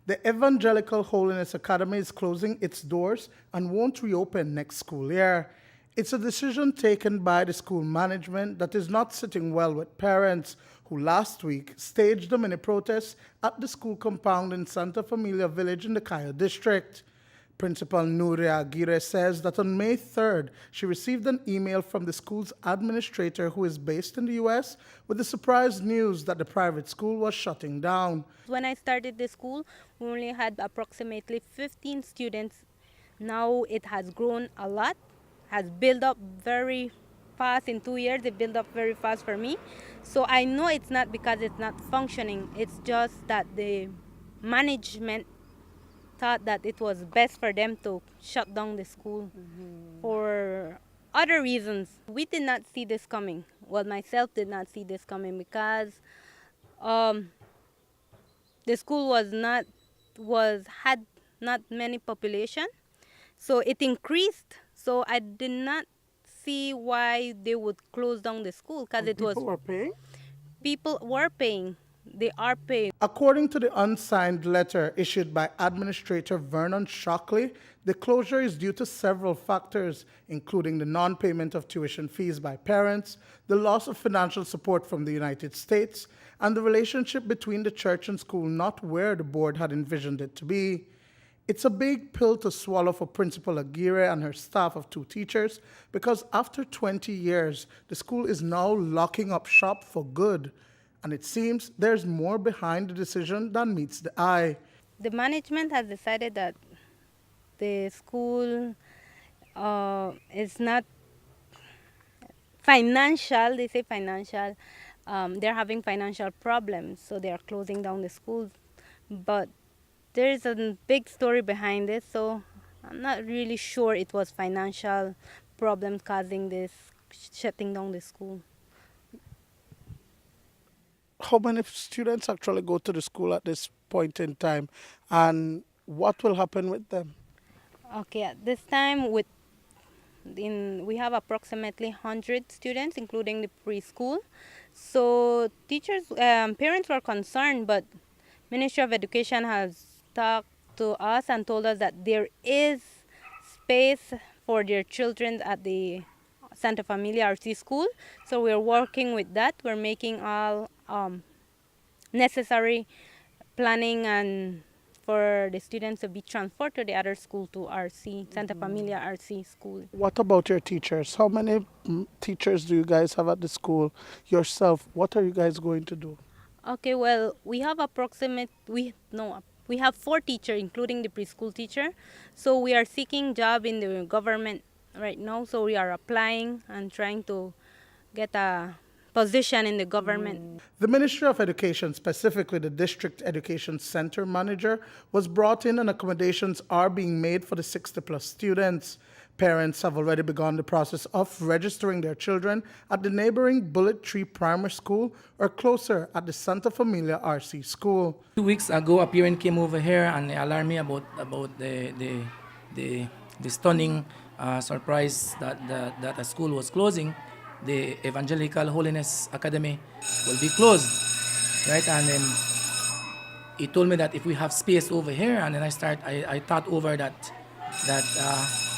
The Evangelical Holiness Academy is closing its doors and won't reopen next school year. It's a decision taken by the school management that is not sitting well with parents who last week staged a mini protest at the school compound in Santa Familia village in the Cayo district. Principal Nuria Aguirre says that on May 3rd, she received an email from the school's administrator who is based in the U.S. with the surprise news that the private school was shutting down. When I started the school, we only had approximately 15 students. Now it has grown a lot, has built up very fast. In 2 years, it built up very fast for me. So I know it's not because it's not functioning. It's just that the management thought that it was best for them to shut down the school for other reasons. We did not see this coming. Well, myself did not see this coming because um, the school had not many population, so it increased. So I did not see why they would close down the school because it was People were paying? people were paying. They are paying. According to the unsigned letter issued by Administrator Vernon Shockley, the closure is due to several factors, including the non-payment of tuition fees by parents, the loss of financial support from the United States, and the relationship between the church and school not where the board had envisioned it to be. It's a big pill to swallow for Principal Aguirre and her staff of 2 teachers because after 20 years, the school is now locking up shop for good. And it seems there's more behind the decision than meets the eye. The management has decided that the school is not financial. They say financial. They're having financial problems, so they are closing down the schools. But there is a big story behind it, so I'm not really sure it was financial problems causing this shutting down the school. How many students actually go to the school at this point in time, and what will happen with them? Okay, at this time we have approximately 100 students, including the preschool. So parents were concerned, but Ministry of Education has talked to us and told us that there is space for their children at the Santa Familia RC school. So we're working with that. We're making all necessary planning and for the students to be transferred to the other school to RC, Santa Familia RC school. What about your teachers? How many teachers do you guys have at the school? Yourself, what are you guys going to do? Okay, well, we have we have 4 teachers, including the preschool teacher. So we are seeking job in the government right now. So we are applying and trying to get a position in the government. The Ministry of Education, specifically the District Education Center Manager, was brought in and accommodations are being made for the 60-plus students. Parents have already begun the process of registering their children at the neighboring Bullet Tree Primary School or closer at the Santa Familia RC School. 2 weeks ago, a parent came over here and alarmed me about the stunning surprise that a school was closing. The Evangelical Holiness Academy will be closed, right? And then he told me that if we have space over here, and then I thought over that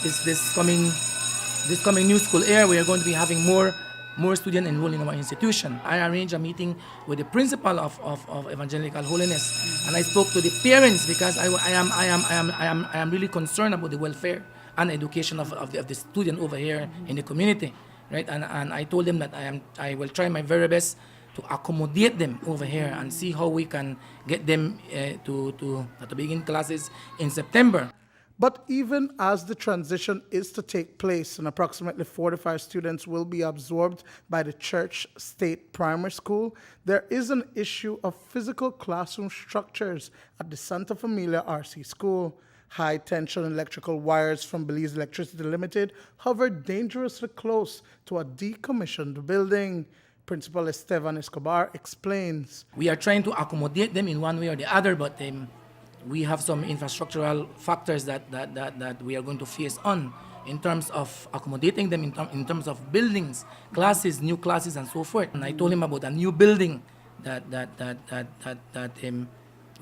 this coming new school year, we are going to be having more students enrolled in our institution. I arranged a meeting with the principal of Evangelical Holiness, and I spoke to the parents because I am really concerned about the welfare and education of the student over here in the community. Right, and I told them that I will try my very best to accommodate them over here and see how we can get them to begin classes in September. But even as the transition is to take place and approximately 45 students will be absorbed by the Church State Primary School, there is an issue of physical classroom structures at the Santa Familia RC School. High-tension electrical wires from Belize Electricity Limited hover dangerously close to a decommissioned building. Principal Esteban Escobar explains. We are trying to accommodate them in one way or the other, but we have some infrastructural factors that we are going to face on in terms of accommodating them, in terms of buildings, classes, new classes, and so forth. And I told him about a new building that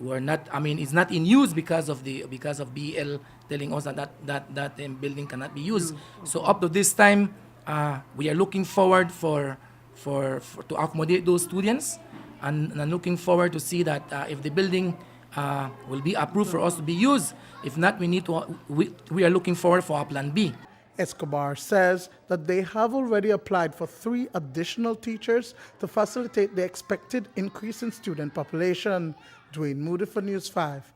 we're not. I mean, it's not in use because of BL telling us that building cannot be used. So up to this time, we are looking forward for to accommodate those students, and looking forward to see that if the building will be approved for us to be used. If not, we are looking forward for our plan B. Escobar says that they have already applied for 3 additional teachers to facilitate the expected increase in student population. Duane, Moody for News 5.